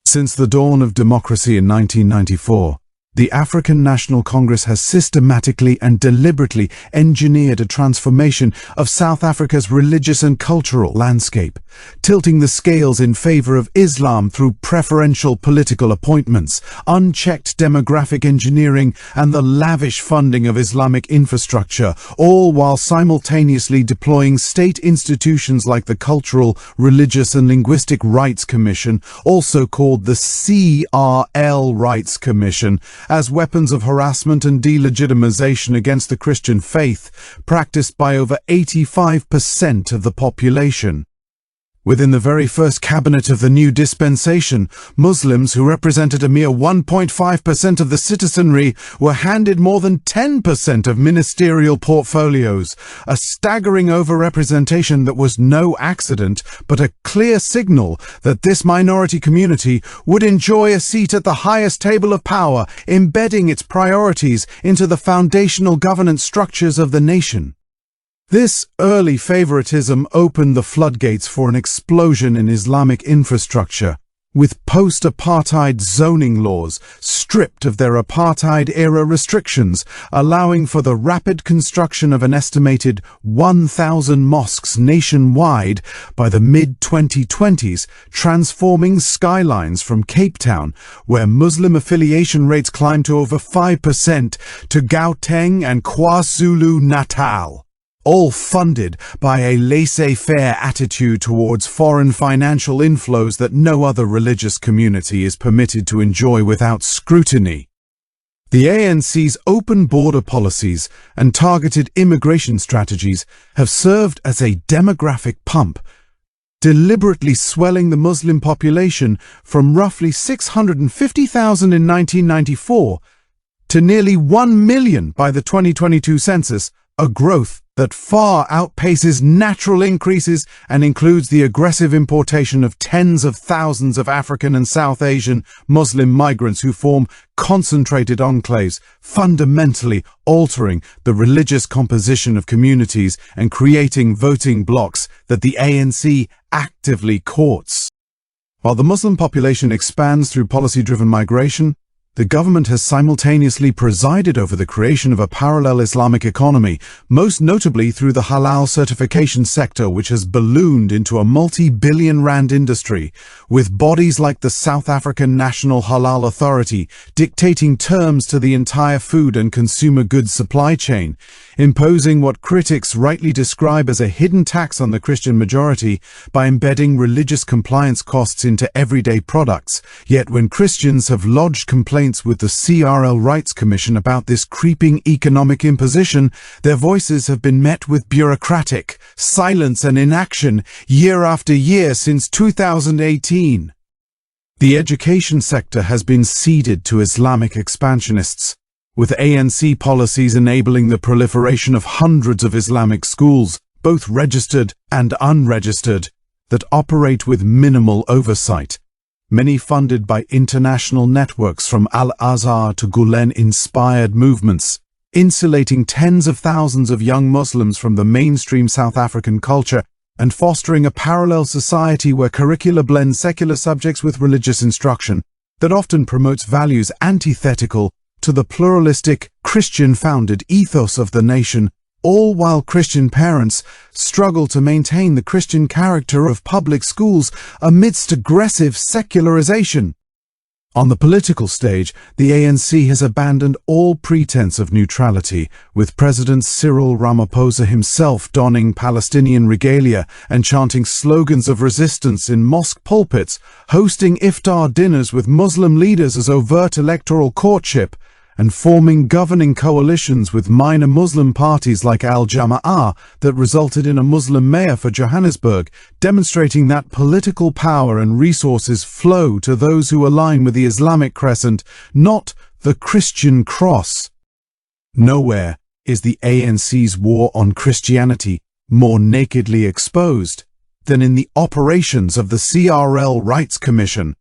Since the dawn of democracy in 1994, the African National Congress has systematically and deliberately engineered a transformation of South Africa's religious and cultural landscape, tilting the scales in favor of Islam through preferential political appointments, unchecked demographic engineering, and the lavish funding of Islamic infrastructure, all while simultaneously deploying state institutions like the Cultural, Religious and Linguistic Rights Commission, also called the CRL Rights Commission, as weapons of harassment and delegitimization against the Christian faith, practiced by over 85% of the population. Within the very first cabinet of the new dispensation, Muslims, who represented a mere 1.5% of the citizenry, were handed more than 10% of ministerial portfolios, a staggering overrepresentation that was no accident, but a clear signal that this minority community would enjoy a seat at the highest table of power, embedding its priorities into the foundational governance structures of the nation. This early favoritism opened the floodgates for an explosion in Islamic infrastructure, with post-apartheid zoning laws stripped of their apartheid-era restrictions, allowing for the rapid construction of an estimated 1,000 mosques nationwide by the mid-2020s, transforming skylines from Cape Town, where Muslim affiliation rates climbed to over 5%, to Gauteng and KwaZulu-Natal, all funded by a laissez-faire attitude towards foreign financial inflows that no other religious community is permitted to enjoy without scrutiny. The ANC's open border policies and targeted immigration strategies have served as a demographic pump, deliberately swelling the Muslim population from roughly 650,000 in 1994 to nearly 1 million by the 2022 census, a growth that far outpaces natural increases and includes the aggressive importation of tens of thousands of African and South Asian Muslim migrants who form concentrated enclaves, fundamentally altering the religious composition of communities and creating voting blocs that the ANC actively courts. While the Muslim population expands through policy-driven migration, the government has simultaneously presided over the creation of a parallel Islamic economy, most notably through the halal certification sector, which has ballooned into a multi-billion rand industry, with bodies like the South African National Halal Authority dictating terms to the entire food and consumer goods supply chain, imposing what critics rightly describe as a hidden tax on the Christian majority by embedding religious compliance costs into everyday products. Yet when Christians have lodged complaints with the CRL Rights Commission about this creeping economic imposition, their voices have been met with bureaucratic silence and inaction year after year since 2018. The education sector has been ceded to Islamic expansionists, with ANC policies enabling the proliferation of hundreds of Islamic schools, both registered and unregistered, that operate with minimal oversight, many funded by international networks from Al-Azhar to Gulen-inspired movements, insulating tens of thousands of young Muslims from the mainstream South African culture and fostering a parallel society where curricula blend secular subjects with religious instruction that often promotes values antithetical to the pluralistic, Christian-founded ethos of the nation, all while Christian parents struggle to maintain the Christian character of public schools amidst aggressive secularization. On the political stage, the ANC has abandoned all pretense of neutrality, with President Cyril Ramaphosa himself donning Palestinian regalia and chanting slogans of resistance in mosque pulpits, hosting iftar dinners with Muslim leaders as overt electoral courtship, and forming governing coalitions with minor Muslim parties like Al-Jama'ah that resulted in a Muslim mayor for Johannesburg, demonstrating that political power and resources flow to those who align with the Islamic crescent, not the Christian cross. Nowhere is the ANC's war on Christianity more nakedly exposed than in the operations of the CRL Rights Commission,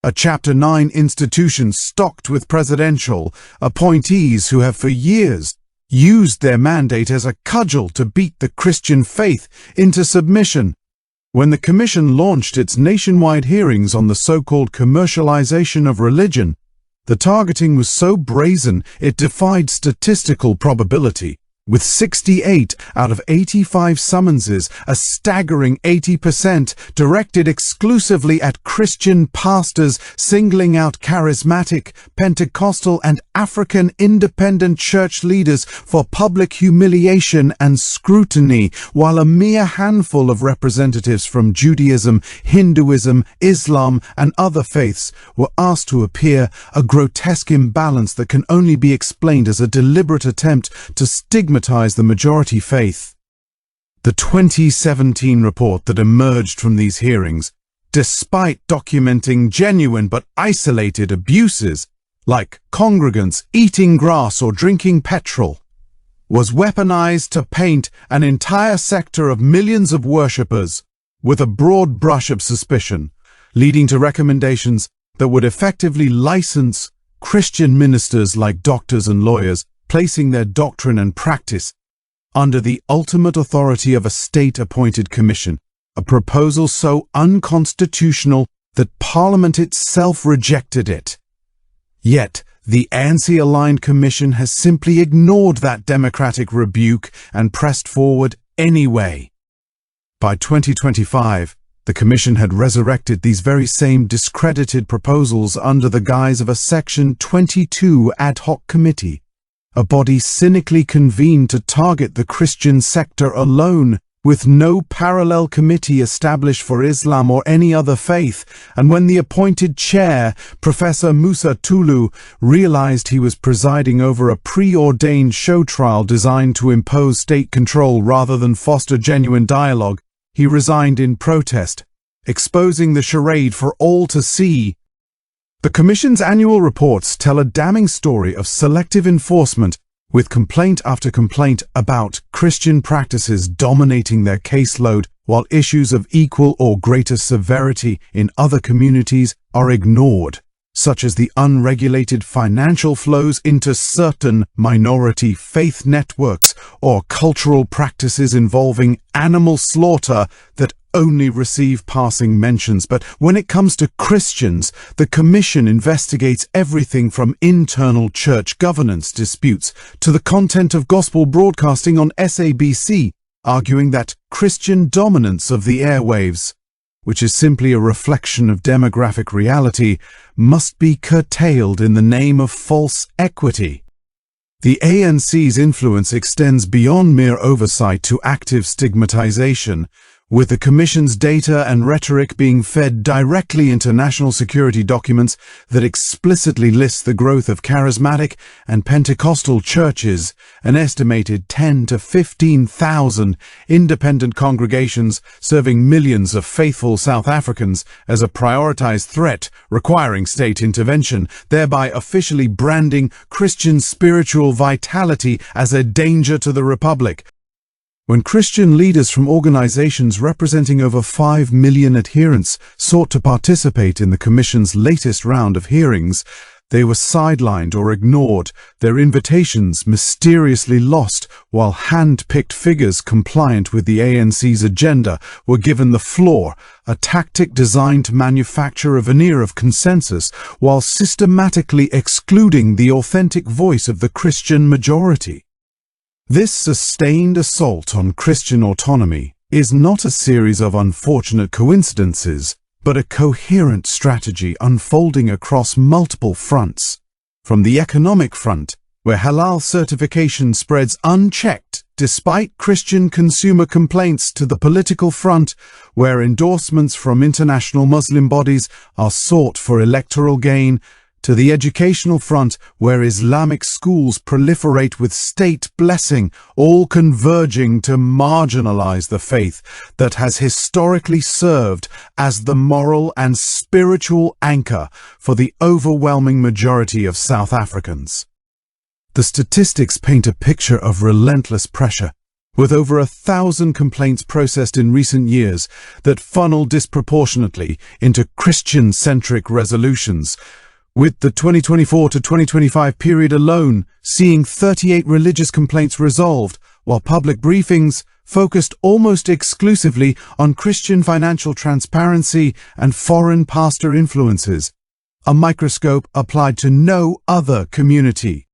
a Chapter 9 institution stocked with presidential appointees who have for years used their mandate as a cudgel to beat the Christian faith into submission. When the Commission launched its nationwide hearings on the so-called commercialization of religion, the targeting was so brazen it defied statistical probability. With 68 out of 85 summonses, a staggering 80% directed exclusively at Christian pastors, singling out charismatic, Pentecostal and African independent church leaders for public humiliation and scrutiny, while a mere handful of representatives from Judaism, Hinduism, Islam and other faiths were asked to appear, a grotesque imbalance that can only be explained as a deliberate attempt to stigmatize the majority faith. The 2017 report that emerged from these hearings, despite documenting genuine but isolated abuses, like congregants eating grass or drinking petrol, was weaponized to paint an entire sector of millions of worshippers with a broad brush of suspicion, leading to recommendations that would effectively license Christian ministers like doctors and lawyers, placing their doctrine and practice under the ultimate authority of a state-appointed commission, a proposal so unconstitutional that Parliament itself rejected it. Yet, the ANC-aligned commission has simply ignored that democratic rebuke and pressed forward anyway. By 2025, the commission had resurrected these very same discredited proposals under the guise of a Section 22 ad hoc committee, a body cynically convened to target the Christian sector alone, with no parallel committee established for Islam or any other faith. And when the appointed chair, Professor Musa Tulu, realized he was presiding over a preordained show trial designed to impose state control rather than foster genuine dialogue, he resigned in protest, exposing the charade for all to see. The Commission's annual reports tell a damning story of selective enforcement, with complaint after complaint about Christian practices dominating their caseload, while issues of equal or greater severity in other communities are ignored, such as the unregulated financial flows into certain minority faith networks or cultural practices involving animal slaughter that only receive passing mentions. But when it comes to Christians, the Commission investigates everything from internal church governance disputes to the content of gospel broadcasting on SABC, arguing that Christian dominance of the airwaves, which is simply a reflection of demographic reality, must be curtailed in the name of false equity. The ANC's influence extends beyond mere oversight to active stigmatization, with the Commission's data and rhetoric being fed directly into national security documents that explicitly list the growth of charismatic and Pentecostal churches, an estimated 10 to 15,000 independent congregations serving millions of faithful South Africans, as a prioritized threat requiring state intervention, thereby officially branding Christian spiritual vitality as a danger to the Republic. When Christian leaders from organizations representing over 5 million adherents sought to participate in the Commission's latest round of hearings, they were sidelined or ignored, their invitations mysteriously lost, while hand-picked figures compliant with the ANC's agenda were given the floor, a tactic designed to manufacture a veneer of consensus while systematically excluding the authentic voice of the Christian majority. This sustained assault on Christian autonomy is not a series of unfortunate coincidences, but a coherent strategy unfolding across multiple fronts. From the economic front, where halal certification spreads unchecked despite Christian consumer complaints, to the political front, where endorsements from international Muslim bodies are sought for electoral gain, to the educational front, where Islamic schools proliferate with state blessing, all converging to marginalize the faith that has historically served as the moral and spiritual anchor for the overwhelming majority of South Africans. The statistics paint a picture of relentless pressure, with over 1,000 complaints processed in recent years that funnel disproportionately into Christian-centric resolutions, with the 2024 to 2025 period alone seeing 38 religious complaints resolved, while public briefings, focused almost exclusively on Christian financial transparency and foreign pastor influences, a microscope applied to no other community.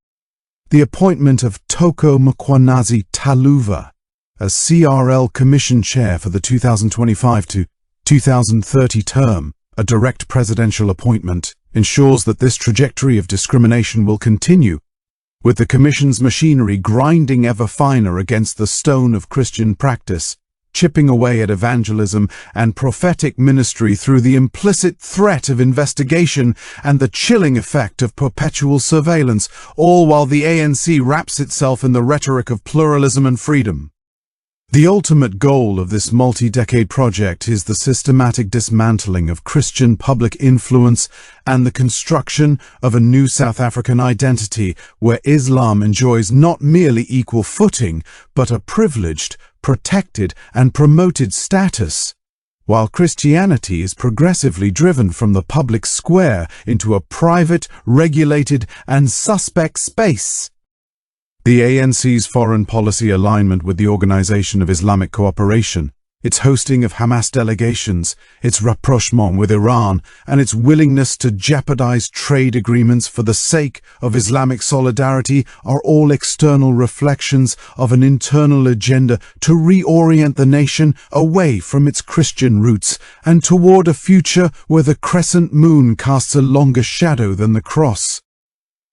The appointment of Toko Mkhwanazi Taluva as CRL Commission Chair for the 2025 to 2030 term, a direct presidential appointment, ensures that this trajectory of discrimination will continue, with the Commission's machinery grinding ever finer against the stone of Christian practice, chipping away at evangelism and prophetic ministry through the implicit threat of investigation and the chilling effect of perpetual surveillance, all while the ANC wraps itself in the rhetoric of pluralism and freedom. The ultimate goal of this multi-decade project is the systematic dismantling of Christian public influence and the construction of a new South African identity where Islam enjoys not merely equal footing, but a privileged, protected and promoted status, while Christianity is progressively driven from the public square into a private, regulated and suspect space. The ANC's foreign policy alignment with the Organization of Islamic Cooperation, its hosting of Hamas delegations, its rapprochement with Iran, and its willingness to jeopardize trade agreements for the sake of Islamic solidarity are all external reflections of an internal agenda to reorient the nation away from its Christian roots and toward a future where the crescent moon casts a longer shadow than the cross.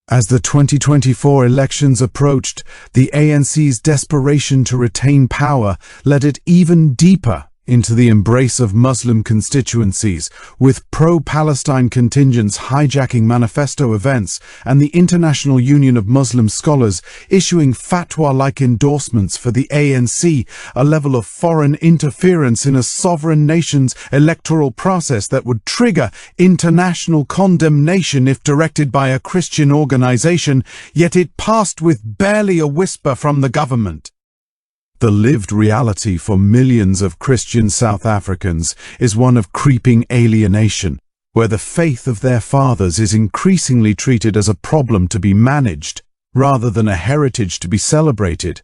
As the 2024 elections approached, the ANC's desperation to retain power led it even deeper into the embrace of Muslim constituencies, with pro-Palestine contingents hijacking manifesto events and the International Union of Muslim Scholars issuing fatwa-like endorsements for the ANC, a level of foreign interference in a sovereign nation's electoral process that would trigger international condemnation if directed by a Christian organization, yet it passed with barely a whisper from the government. The lived reality for millions of Christian South Africans is one of creeping alienation, where the faith of their fathers is increasingly treated as a problem to be managed, rather than a heritage to be celebrated,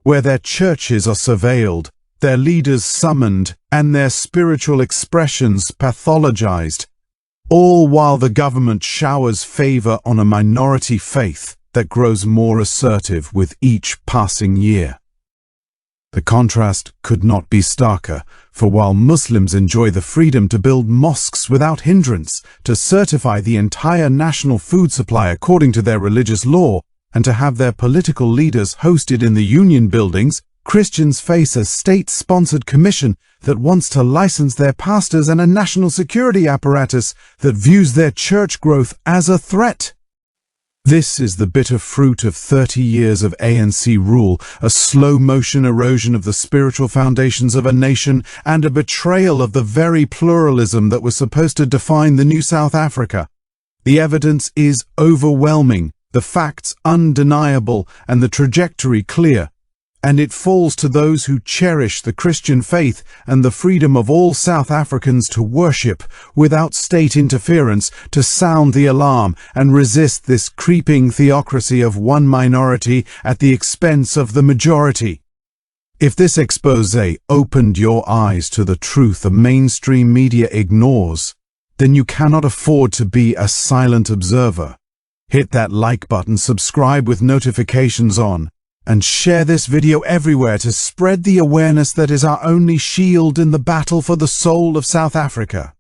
where their churches are surveilled, their leaders summoned, and their spiritual expressions pathologized, all while the government showers favor on a minority faith that grows more assertive with each passing year. The contrast could not be starker, for while Muslims enjoy the freedom to build mosques without hindrance, to certify the entire national food supply according to their religious law, and to have their political leaders hosted in the union buildings, Christians face a state-sponsored commission that wants to license their pastors and a national security apparatus that views their church growth as a threat. This is the bitter fruit of 30 years of ANC rule, a slow-motion erosion of the spiritual foundations of a nation and a betrayal of the very pluralism that was supposed to define the new South Africa. The evidence is overwhelming, the facts undeniable, and the trajectory clear. And it falls to those who cherish the Christian faith and the freedom of all South Africans to worship without state interference, to sound the alarm and resist this creeping theocracy of one minority at the expense of the majority. If this expose opened your eyes to the truth the mainstream media ignores, then you cannot afford to be a silent observer. Hit that like button, subscribe with notifications on, and share this video everywhere to spread the awareness that is our only shield in the battle for the soul of South Africa.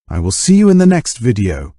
I will see you in the next video.